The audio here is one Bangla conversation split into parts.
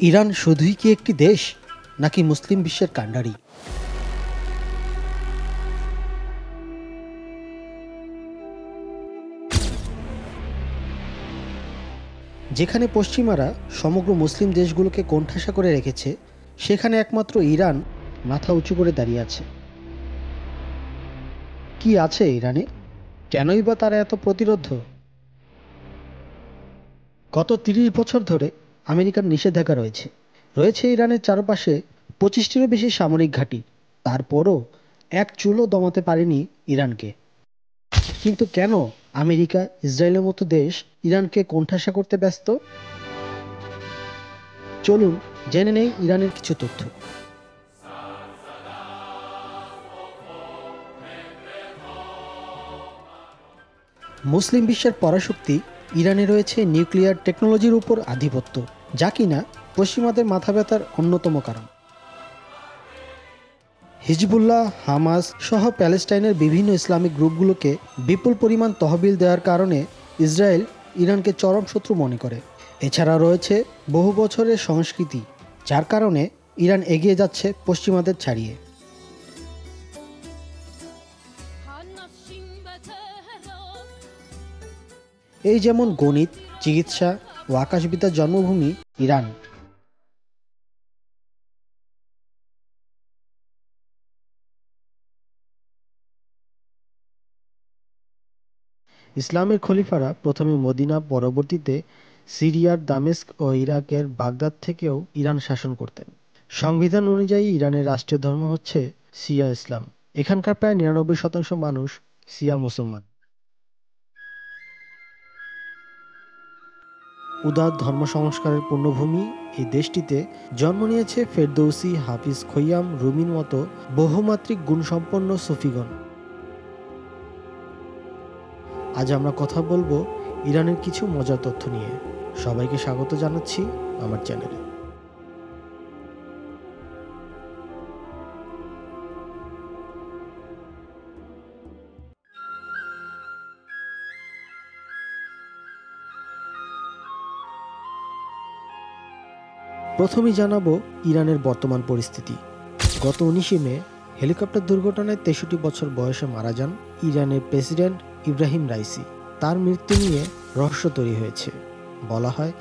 ইরান শুধুই কি একটি দেশ, নাকি মুসলিম বিশ্বের কাণ্ডারি? যেখানে পশ্চিমারা সমগ্র মুসলিম দেশগুলোকে কোণঠাসা করে রেখেছে, সেখানে একমাত্র ইরান মাথা উঁচু করে দাঁড়িয়ে আছে। কি আছে ইরানে? কেনই বা তারা এত প্রতিরোধ? গত ৩০ বছর ধরে আমেরিকার নিষেধাজ্ঞা রয়েছে রয়েছে ইরানের চারপাশে ২৫টিরও বেশি সামরিক ঘাঁটি। তারপরও এক চুলও দমাতে পারেনি ইরানকে। কিন্তু কেন আমেরিকা, ইসরায়েলের মতো দেশ ইরানকে কোণঠাসা করতে ব্যস্ত? চলুন জেনে নেই ইরানের কিছু তথ্য। মুসলিম বিশ্বের পরাশক্তি ইরানে রয়েছে নিউক্লিয়ার টেকনোলজির উপর আধিপত্য, যা কিনা পশ্চিমাদের মাথা ব্যথার অন্যতম কারণ। হিজবুল্লাহ, হামাস সহ প্যালেস্টাইনের বিভিন্ন ইসলামিক গ্রুপগুলোকে বিপুল পরিমাণ তহবিল দেওয়ার কারণে ইসরায়েল ইরানকে চরম শত্রু মনে করে। এছাড়া রয়েছে বহু বছরের সংস্কৃতি, যার কারণে ইরান এগিয়ে যাচ্ছে পশ্চিমাদের ছাড়িয়ে। এই যেমন গণিত, চিকিৎসা ও আকাশবিদ্যার জন্মভূমি ইরান। ইসলামের খলিফারা প্রথমে মদিনা, পরবর্তীতে সিরিয়ার দামেস্ক ও ইরাকের বাগদাদ থেকেও ইরান শাসন করতেন। সংবিধান অনুযায়ী ইরানের রাষ্ট্রীয় ধর্ম হচ্ছে শিয়া ইসলাম। এখানকার প্রায় ৯৯% মানুষ শিয়া মুসলমান। উদার ধর্ম সংস্কারের পূর্ণভূমি এই দেশটিতে জন্ম নিয়েছে ফেরদৌসি, হাফিজ খৈয়াম, রুমির মতো বহুমাত্রিক গুণসম্পন্ন সুফিগণ। আজ আমরা কথা বলবো ইরানের কিছু মজার তথ্য নিয়ে। সবাইকে স্বাগত জানাচ্ছি আমার চ্যানেলে। প্রথমেই জানাবো ইরানের বর্তমান পরিস্থিতি। গত ১৯ মে হেলিকপ্টার দুর্ঘটনায় ৬৩ বছর বয়সে মারা যান ইরানের প্রেসিডেন্ট ইব্রাহিম রাইসি। তার মৃত্যু নিয়ে রহস্য তৈরি হয়েছে। বলা হয়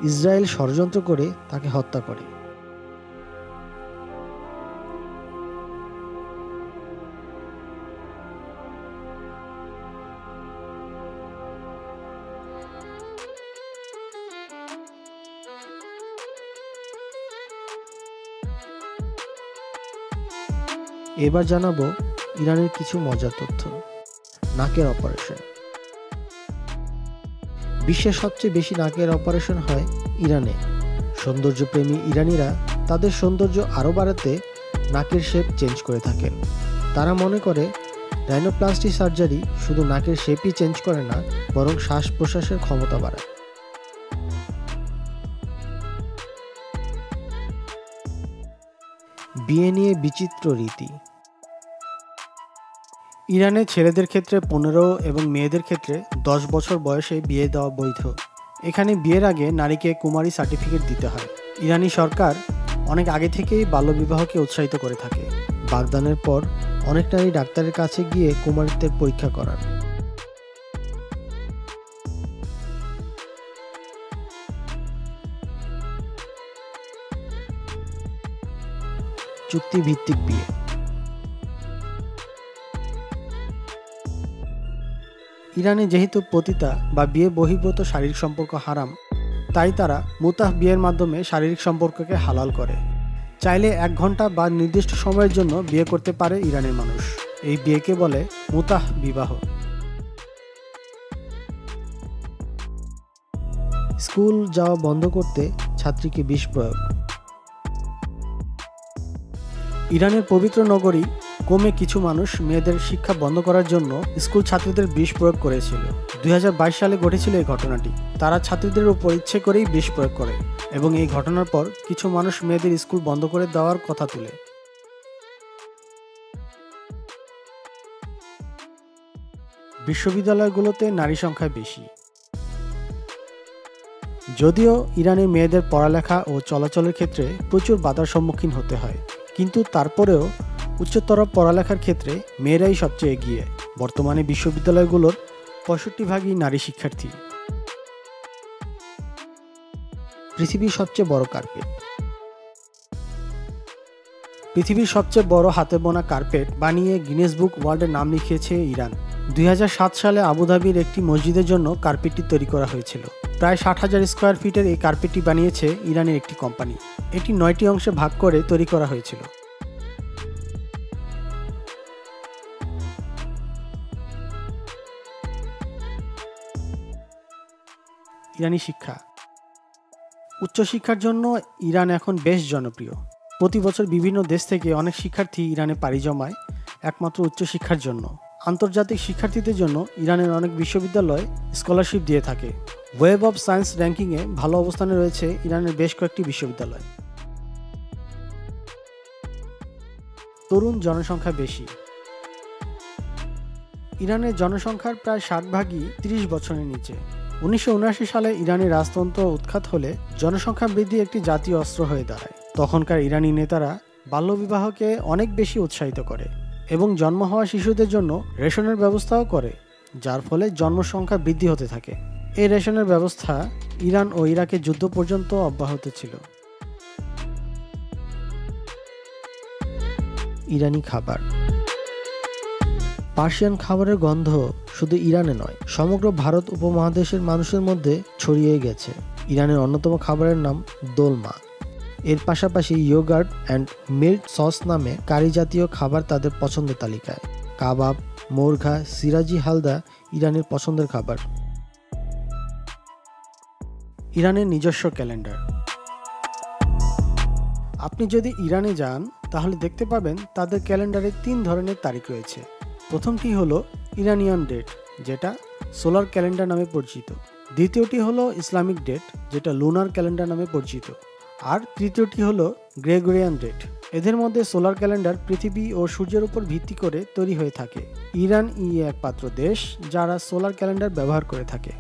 ইসরায়েল ষড়যন্ত্র করে তাকে হত্যা করে। এবার জানাবো ইরানের কিছু মজার তথ্য। নাকের অপারেশন। বিশ্বের সবচেয়ে বেশি নাকের অপারেশন হয় ইরানে। সৌন্দর্যপ্রেমী ইরানিরা তাদের সৌন্দর্য আরও বাড়াতে নাকের শেপ চেঞ্জ করে থাকেন। তারা মনে করে রাইনোপ্লাস্টি সার্জারি শুধু নাকের শেপই চেঞ্জ করে না, বরং শ্বাস প্রশ্বাসের ক্ষমতা বাড়ায়। বিয়ে নিয়ে বিচিত্র রীতি। ইরানে ছেলেদের ক্ষেত্রে ১৫ এবং মেয়েদের ক্ষেত্রে ১০ বছর বয়সে বিয়ে দেওয়া বৈধ। এখানে বিয়ের আগে নারীকে কুমারী সার্টিফিকেট দিতে হয়। ইরানি সরকার অনেক আগে থেকেই বাল্যবিবাহকে উৎসাহিত করে থাকে। বাগদানের পর অনেক নারী ডাক্তারের কাছে গিয়ে কুমারীত্বের পরীক্ষা করান। চুক্তিভিত্তিক বিয়ে। ইরানে যেহেতু পতিতা বা বিয়ে বহির্ভূত শারীরিক সম্পর্ক হারাম, তাই তারা মুতাহ বিয়ের মাধ্যমে শারীরিক সম্পর্ককে হালাল করে। চাইলে ১ ঘন্টা বা নির্দিষ্ট সময়ের জন্য বিয়ে করতে পারে ইরানের মানুষ। এই বিয়েকে বলে মুতাহ বিবাহ। স্কুল যাওয়া বন্ধ করতে ছাত্রীকে বিষ প্রয়োগ। ইরানের পবিত্র নগরী কোমে কিছু মানুষ মেয়েদের শিক্ষা বন্ধ করার জন্য স্কুল ছাত্রীদের বিষ প্রয়োগ করেছিল। ২০২২ সালে ঘটেছিল এই ঘটনাটি। তারা ছাত্রীদের উপর ইচ্ছে করেই বিষ প্রয়োগ করে এবং এই ঘটনার পর কিছু মানুষ মেয়েদের স্কুল বন্ধ করে দেওয়ার কথা তুলে। বিশ্ববিদ্যালয়গুলোতে নারী সংখ্যা বেশি। যদিও ইরানের মেয়েদের পড়ালেখা ও চলাচলের ক্ষেত্রে প্রচুর বাধার সম্মুখীন হতে হয়, কিন্তু তারপরেও উচ্চতর পড়ালেখার ক্ষেত্রে মেয়েরাই সবচেয়ে এগিয়ে। বর্তমানে বিশ্ববিদ্যালয়গুলোর 65% নারী শিক্ষার্থী। পৃথিবীর সবচেয়ে বড় কার্পেট। পৃথিবীর সবচেয়ে বড় হাতে বোনা কার্পেট বানিয়ে গিনেস বুক ওয়ার্ল্ডের নাম লিখিয়েছে ইরান। 2007 সালে আবুধাবির একটি মসজিদের জন্য কার্পেটটি তৈরি করা হয়েছিল। প্রায় 60,000 স্কোয়ার ফিটের এই কার্পেটটি বানিয়েছে ইরানের একটি কোম্পানি। এটি 9টি অংশে ভাগ করে তৈরি করা হয়েছিল। ইরানি শিক্ষা। উচ্চশিক্ষার জন্য ইরান এখন বেশ জনপ্রিয়। প্রতি বছর বিভিন্ন দেশ থেকে অনেক শিক্ষার্থী ইরানে পাড়ি জমায় একমাত্র উচ্চশিক্ষার জন্য। আন্তর্জাতিক শিক্ষার্থীদের জন্য ইরানের অনেক বিশ্ববিদ্যালয় স্কলারশিপ দিয়ে থাকে। ওয়েব অফ সায়েন্স র্যাঙ্কিংয়ে ভালো অবস্থানে রয়েছে ইরানের বেশ কয়েকটি বিশ্ববিদ্যালয়। তরুণ জনসংখ্যা বেশি। ইরানের জনসংখ্যার প্রায় 60%ই 30 বছরের নিচে। 1979 সালে ইরানি রাজতন্ত্র উৎখাত হলে জনসংখ্যা বৃদ্ধি একটি জাতীয় অস্ত্র হয়ে দাঁড়ায়। তখনকার ইরানি নেতারা বাল্যবিবাহকে অনেক বেশি উৎসাহিত করে এবং জন্ম হওয়া শিশুদের জন্য রেশনের ব্যবস্থাও করে, যার ফলে জন্মসংখ্যা বৃদ্ধি হতে থাকে। এই রেশনের ব্যবস্থা ইরান ও ইরাকের যুদ্ধ পর্যন্ত অব্যাহত ছিল। ইরানি খাবার। পার্সিয়ান খাবারের গন্ধ শুধু ইরানে নয়, সমগ্র ভারত উপমহাদেশের মানুষের মধ্যে ছড়িয়ে গেছে। ইরানের অন্যতম খাবারের নাম দোলমা। এর পাশাপাশি ইয়োগার্ট অ্যান্ড মিল্ক সস নামে কারি জাতীয় খাবার তাদের পছন্দের তালিকায়। কাবাব, মোরঘা, সিরাজি হালদা ইরানের পছন্দের খাবার। ইরানের নিজস্ব ক্যালেন্ডার। আপনি যদি ইরানে যান তাহলে দেখতে পাবেন তাদের ক্যালেন্ডারে 3 ধরনের তারিখ রয়েছে। প্রথমটি হলো ইরানিয়ান ডেট, যেটা সোলার ক্যালেন্ডার নামে পরিচিত। দ্বিতীয়টি হলো ইসলামিক ডেট, যেটা লুনার ক্যালেন্ডার নামে পরিচিত। আর তৃতীয়টি হলো গ্রেগরিয়ান ডেট। এদের মধ্যে সোলার ক্যালেন্ডার পৃথিবী ও সূর্যের উপর ভিত্তি করে তৈরি হয়ে থাকে। ইরান একমাত্র দেশ যারা সোলার ক্যালেন্ডার ব্যবহার করে থাকে।